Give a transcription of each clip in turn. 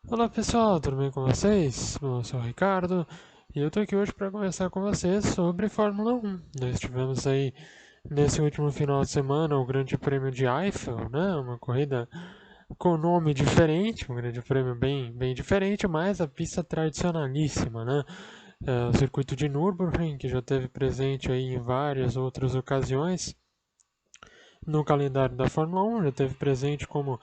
Olá pessoal, tudo bem com vocês? Eu sou o Ricardo e eu tô aqui hoje para conversar com vocês sobre Fórmula 1. Nós tivemos aí nesse último final de semana o Grande Prêmio de Eiffel, né? Uma corrida com nome diferente, um Grande Prêmio bem diferente, mas a pista tradicionalíssima, né? O circuito de Nürburgring, que já esteve presente aí em várias outras ocasiões no calendário da Fórmula 1, já esteve presente como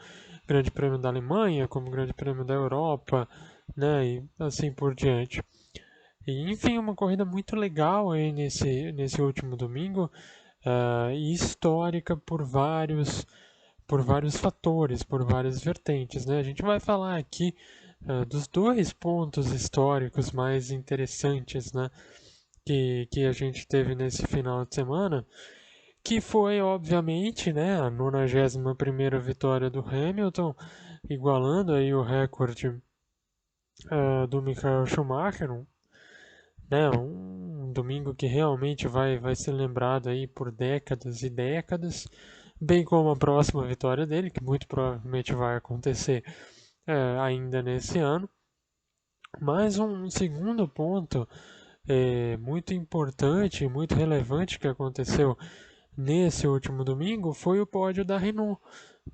Grande Prêmio da Alemanha, como Grande Prêmio da Europa, né, e assim por diante. E, enfim, uma corrida muito legal aí nesse último domingo, e histórica por vários fatores, por várias vertentes, né? A gente vai falar aqui dos dois pontos históricos mais interessantes, né, que a gente teve nesse final de semana, que foi, obviamente, né, a 91ª vitória do Hamilton, igualando aí o recorde do Michael Schumacher, né, um domingo que realmente vai ser lembrado aí por décadas e décadas, bem como a próxima vitória dele, que muito provavelmente vai acontecer ainda nesse ano. Mas um segundo ponto muito importante, muito relevante que aconteceu nesse último domingo foi o pódio da Renault,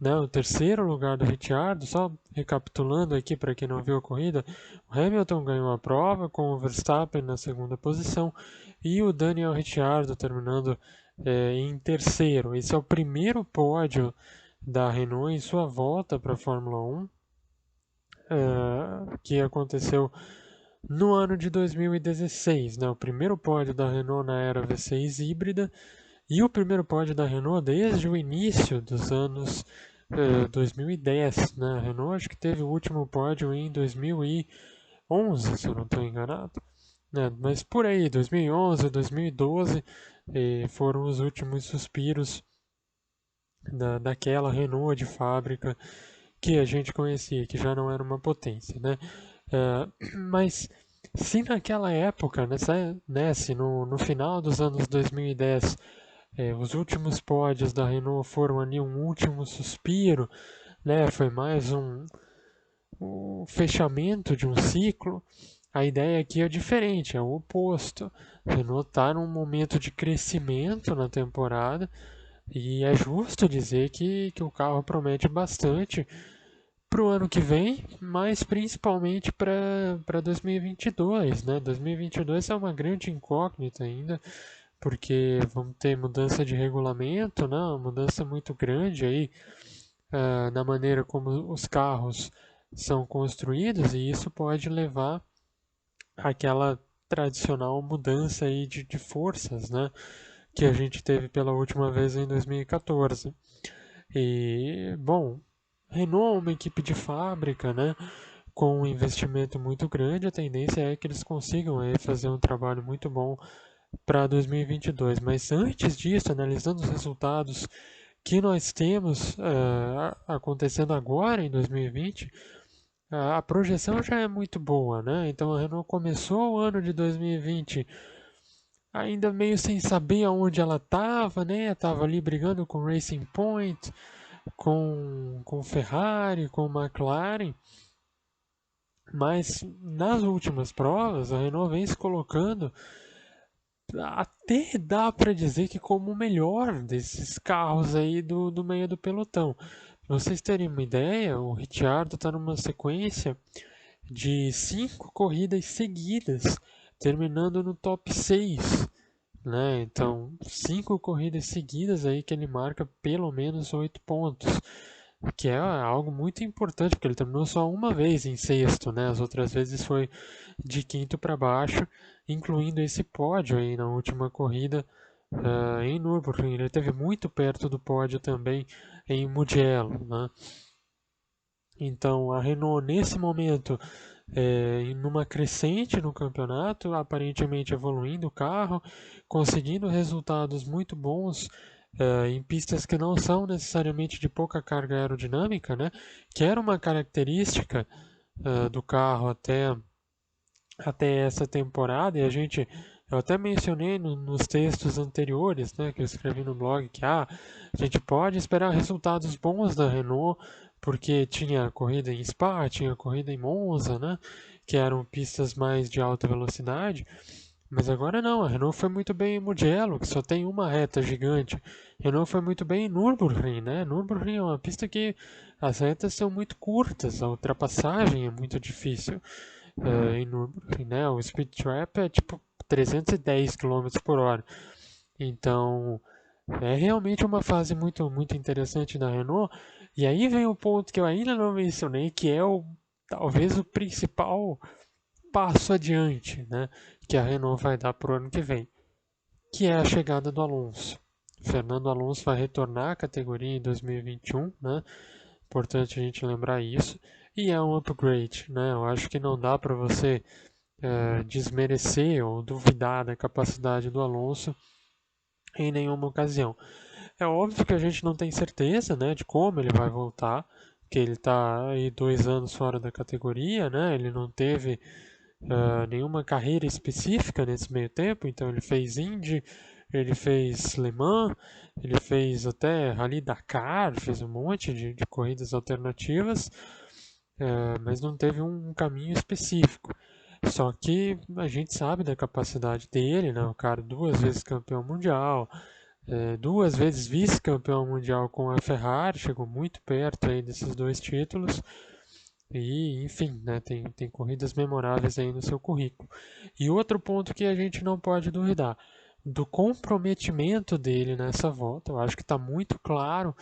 né? O terceiro lugar do Ricciardo, só recapitulando aqui para quem não viu a corrida, o Hamilton ganhou a prova com o Verstappen na segunda posição e o Daniel Ricciardo terminando em terceiro. Esse é o primeiro pódio da Renault em sua volta para a Fórmula 1, que aconteceu no ano de 2016, né? O primeiro pódio da Renault na era V6 híbrida e o primeiro pódio da Renault desde o início dos anos 2010, né? A Renault acho que teve o último pódio em 2011, se eu não estou enganado. Né? Mas por aí, 2011, 2012 foram os últimos suspiros daquela Renault de fábrica que a gente conhecia, que já não era uma potência, né? Mas se naquela época, se no final dos anos 2010, os últimos pódios da Renault foram ali um último suspiro, né? Foi mais um fechamento de um ciclo. A ideia aqui é diferente, é o oposto. A Renault está num momento de crescimento na temporada e é justo dizer que o carro promete bastante para o ano que vem, mas principalmente para 2022, né? 2022 é uma grande incógnita ainda, porque vamos ter mudança de regulamento, né? Uma mudança muito grande aí na maneira como os carros são construídos, e isso pode levar àquela tradicional mudança aí de forças, né? Que a gente teve pela última vez em 2014. E, bom, Renault é uma equipe de fábrica, né? Com um investimento muito grande, a tendência é que eles consigam aí fazer um trabalho muito bom para 2022. Mas antes disso, analisando os resultados que nós temos acontecendo agora em 2020, a projeção já é muito boa, né? Então a Renault começou o ano de 2020 ainda meio sem saber aonde ela estava, né? Estava ali brigando com Racing Point, com Ferrari, com McLaren, mas nas últimas provas a Renault vem se colocando, até dá para dizer que como o melhor desses carros aí do meio do pelotão. Pra vocês terem uma ideia, o Ricciardo está numa sequência de 5 corridas seguidas, terminando no top 6, né? Então, 5 corridas seguidas aí que ele marca pelo menos 8 pontos, que é algo muito importante, porque ele terminou só uma vez em sexto, né? As outras vezes foi de quinto para baixo, incluindo esse pódio aí na última corrida em Nürburgring. Ele esteve muito perto do pódio também em Mugello, né? Então, a Renault nesse momento numa crescente no campeonato, aparentemente evoluindo o carro, conseguindo resultados muito bons em pistas que não são necessariamente de pouca carga aerodinâmica, né? Que era uma característica do carro até essa temporada, e eu até mencionei nos textos anteriores, né, que eu escrevi no blog, que a gente pode esperar resultados bons da Renault porque tinha corrida em Spa, tinha corrida em Monza, né? Que eram pistas mais de alta velocidade. Mas agora não, a Renault foi muito bem em Mugello, que só tem uma reta gigante. A Renault foi muito bem em Nürburgring, né? Nürburgring é uma pista que as retas são muito curtas, a ultrapassagem é muito difícil em Nürburgring, né? O speed trap é tipo 310 km por hora. Então, é realmente uma fase muito, muito interessante da Renault. E aí vem o ponto que eu ainda não mencionei, que é talvez o principal passo adiante, né, que a Renault vai dar para o ano que vem, que é a chegada do Alonso. Fernando Alonso vai retornar à categoria em 2021, né? Importante a gente lembrar isso. E é um upgrade, né? Eu acho que não dá para você desmerecer ou duvidar da capacidade do Alonso em nenhuma ocasião. É óbvio que a gente não tem certeza, né, de como ele vai voltar, que ele está aí 2 anos fora da categoria, né? Ele não teve nenhuma carreira específica nesse meio tempo, então ele fez Indy, ele fez Le Mans, ele fez até Rally Dakar, fez um monte de corridas alternativas, mas não teve um caminho específico. Só que a gente sabe da capacidade dele, né? O cara 2 vezes campeão mundial, 2 vezes vice-campeão mundial com a Ferrari, chegou muito perto aí desses 2 títulos. E, enfim, né, tem corridas memoráveis aí no seu currículo. E outro ponto que a gente não pode duvidar, do comprometimento dele nessa volta. Eu acho que está muito claro,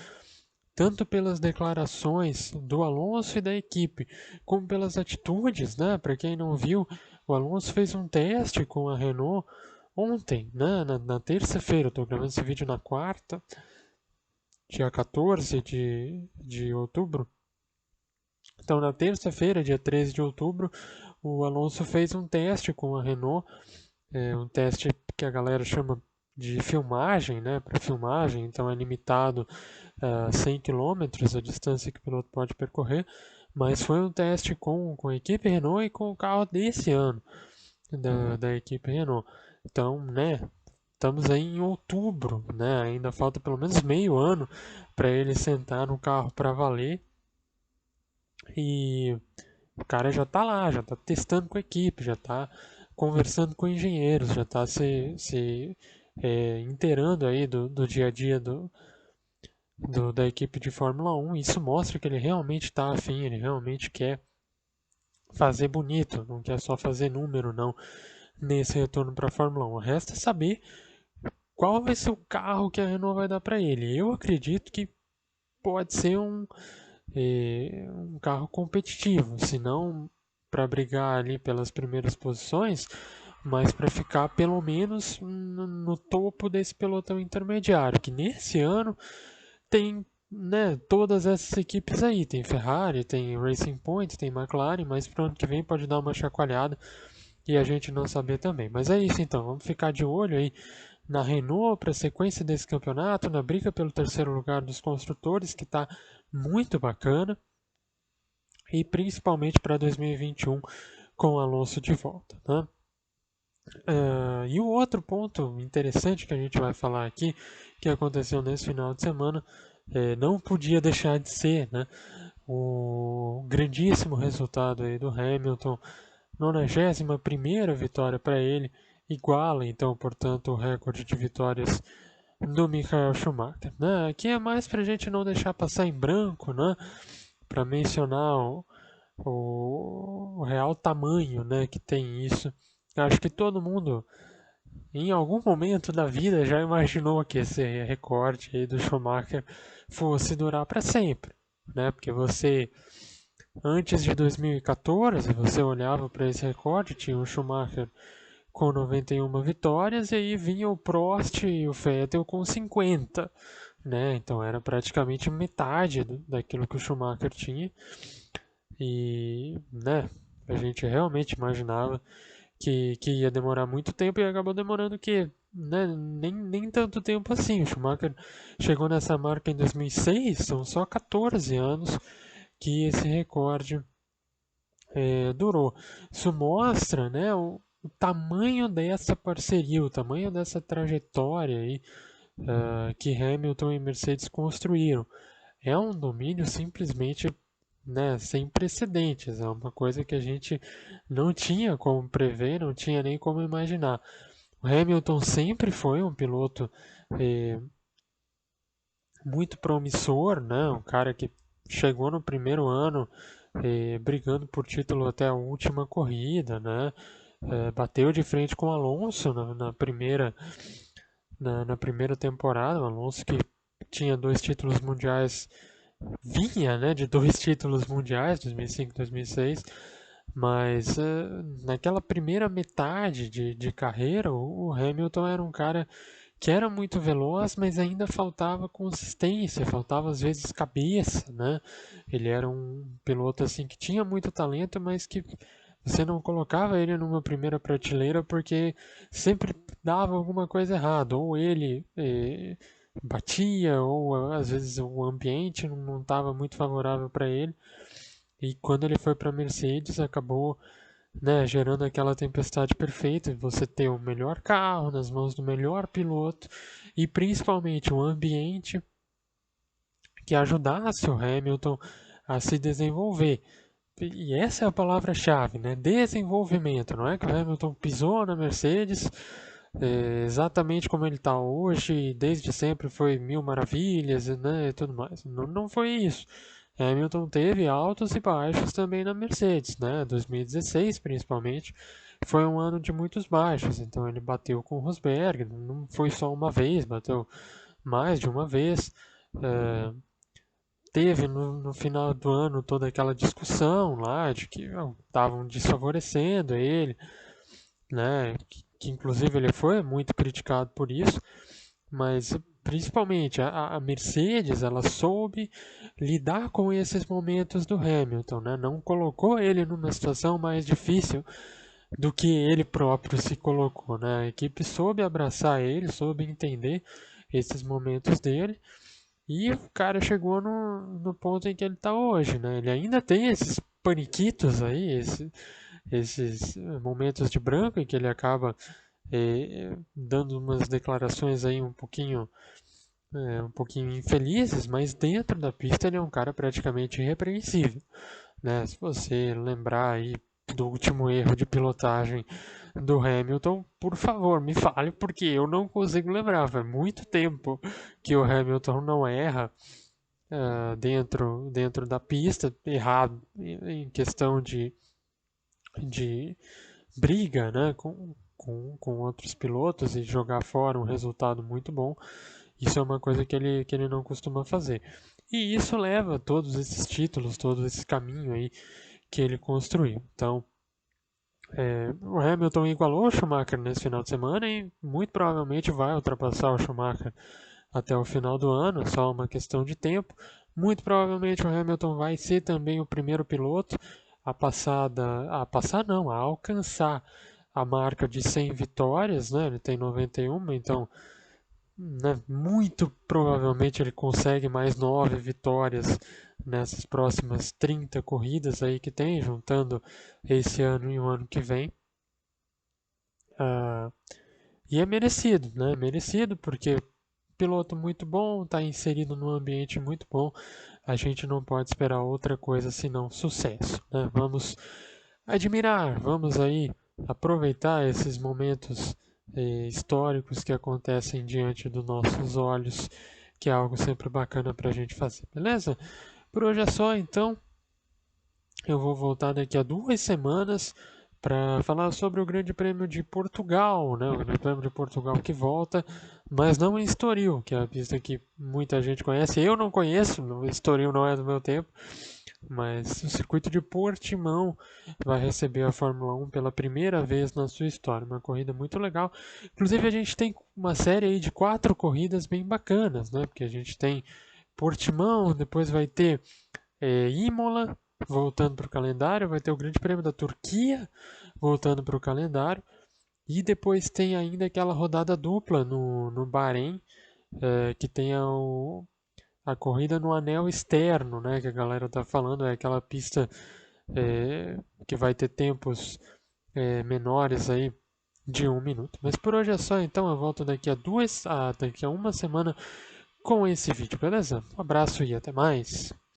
tanto pelas declarações do Alonso e da equipe, como pelas atitudes, né? Para quem não viu, o Alonso fez um teste com a Renault ontem, né, na terça-feira. Eu estou gravando esse vídeo na quarta, dia 14 de outubro. Então, na terça-feira, dia 13 de outubro, o Alonso fez um teste com a Renault, um teste que a galera chama de filmagem, né, para filmagem, então é limitado a 100 km a distância que o piloto pode percorrer, mas foi um teste com a equipe Renault e com o carro desse ano da equipe Renault. Então, né, estamos aí em outubro, né, ainda falta pelo menos meio ano para ele sentar no carro para valer e o cara já está lá, já está testando com a equipe, já está conversando com engenheiros, já está se inteirando aí do dia a dia da equipe de Fórmula 1. Isso mostra que ele realmente está afim, ele realmente quer fazer bonito, não quer só fazer número não nesse retorno para a Fórmula 1. Resta saber qual vai ser o carro que a Renault vai dar para ele. Eu acredito que pode ser um carro competitivo, se não para brigar ali pelas primeiras posições, mas para ficar pelo menos no topo desse pelotão intermediário, que nesse ano tem, né, todas essas equipes aí, tem Ferrari, tem Racing Point, tem McLaren, mas para o ano que vem pode dar uma chacoalhada e a gente não saber também. Mas é isso então, vamos ficar de olho aí na Renault para a sequência desse campeonato, na briga pelo terceiro lugar dos construtores, que está muito bacana, e principalmente para 2021 com o Alonso de volta. Né? E o outro ponto interessante que a gente vai falar aqui, que aconteceu nesse final de semana, não podia deixar de ser, né, o grandíssimo resultado aí do Hamilton, 91ª vitória para ele, iguala então, portanto, o recorde de vitórias do Michael Schumacher. Né? Aqui é mais para a gente não deixar passar em branco, né, para mencionar o real tamanho, né, que tem isso. Acho que todo mundo, em algum momento da vida, já imaginou que esse recorde aí do Schumacher fosse durar para sempre, né? Porque você, antes de 2014, você olhava para esse recorde, tinha o Schumacher com 91 vitórias e aí vinha o Prost e o Vettel com 50, né? Então era praticamente metade daquilo que o Schumacher tinha. E, né, a gente realmente imaginava que ia demorar muito tempo e acabou demorando que, né, nem tanto tempo assim. O Schumacher chegou nessa marca em 2006, são só 14 anos que esse recorde durou. Isso mostra, né, o tamanho dessa parceria, o tamanho dessa trajetória aí, que Hamilton e Mercedes construíram. é um domínio simplesmente, né, sem precedentes. É uma coisa que a gente não tinha como prever, não tinha nem como imaginar. O Hamilton sempre foi um piloto muito promissor, né? Um cara que chegou no primeiro ano brigando por título até a última corrida, né? Bateu de frente com o Alonso na primeira temporada. O Alonso que tinha dois títulos mundiais, vinha, né, de dois títulos mundiais, 2005 e 2006, mas naquela primeira metade de carreira, o Hamilton era um cara que era muito veloz, mas ainda faltava consistência, faltava às vezes cabeça, né? Ele era um piloto assim que tinha muito talento, mas que você não colocava ele numa primeira prateleira porque sempre dava alguma coisa errada, ou ele batia, ou às vezes o ambiente não estava muito favorável para ele. E quando ele foi para a Mercedes, acabou, né, gerando aquela tempestade perfeita, você ter o melhor carro nas mãos do melhor piloto e principalmente um ambiente que ajudasse o Hamilton a se desenvolver. E essa é a palavra-chave, né? Desenvolvimento. Não é que o Hamilton pisou na Mercedes exatamente como ele está hoje, desde sempre foi mil maravilhas, né, e tudo mais. Não, não foi isso. Hamilton teve altos e baixos também na Mercedes, né? 2016 principalmente foi um ano de muitos baixos. Então ele bateu com o Rosberg, não foi só uma vez, bateu mais de uma vez. É, teve no final do ano toda aquela discussão lá de que estavam desfavorecendo ele, né? Que inclusive ele foi muito criticado por isso, mas principalmente a Mercedes ela soube lidar com esses momentos do Hamilton, né? Não colocou ele numa situação mais difícil do que ele próprio se colocou, né? A equipe soube abraçar ele, soube entender esses momentos dele e o cara chegou no ponto em que ele está hoje, né? Ele ainda tem esses paniquitos aí, esses momentos de branco em que ele acaba dando umas declarações aí um pouquinho infelizes, mas dentro da pista ele é um cara praticamente irrepreensível, né? Se você lembrar aí do último erro de pilotagem do Hamilton, por favor, me fale, porque eu não consigo lembrar. Faz muito tempo que o Hamilton não erra dentro da pista, errado em questão de briga, né, com outros pilotos e jogar fora um resultado muito bom. Isso é uma coisa que ele não costuma fazer. E isso leva a todos esses títulos, todo esse caminho aí que ele construiu. Então, o Hamilton igualou o Schumacher nesse final de semana e muito provavelmente vai ultrapassar o Schumacher até o final do ano, só uma questão de tempo. Muito provavelmente o Hamilton vai ser também o primeiro piloto a alcançar a marca de 100 vitórias, né? Ele tem 91, então, né, muito provavelmente ele consegue mais 9 vitórias nessas próximas 30 corridas aí que tem, juntando esse ano e o ano que vem. Ah, e é merecido, né? Merecido porque piloto muito bom, está inserido num ambiente muito bom. A gente não pode esperar outra coisa senão sucesso, né? Vamos admirar, vamos aí aproveitar esses momentos históricos que acontecem diante dos nossos olhos, que é algo sempre bacana para a gente fazer, beleza? Por hoje é só, então. Eu vou voltar daqui a 2 semanas para falar sobre o Grande Prêmio de Portugal, né? O Grande Prêmio de Portugal que volta, mas não em Estoril, que é a pista que muita gente conhece. Eu não conheço, Estoril não é do meu tempo, mas o circuito de Portimão vai receber a Fórmula 1 pela primeira vez na sua história. Uma corrida muito legal. Inclusive a gente tem uma série aí de 4 corridas bem bacanas, né? Porque a gente tem Portimão, depois vai ter Imola, voltando para o calendário, vai ter o Grande Prêmio da Turquia, voltando para o calendário, e depois tem ainda aquela rodada dupla no Bahrein, que tem a corrida no anel externo, né, que a galera tá falando, é aquela pista que vai ter tempos menores aí de 1 minuto. Mas por hoje é só, então eu volto daqui a 1 semana com esse vídeo, beleza? Um abraço e até mais!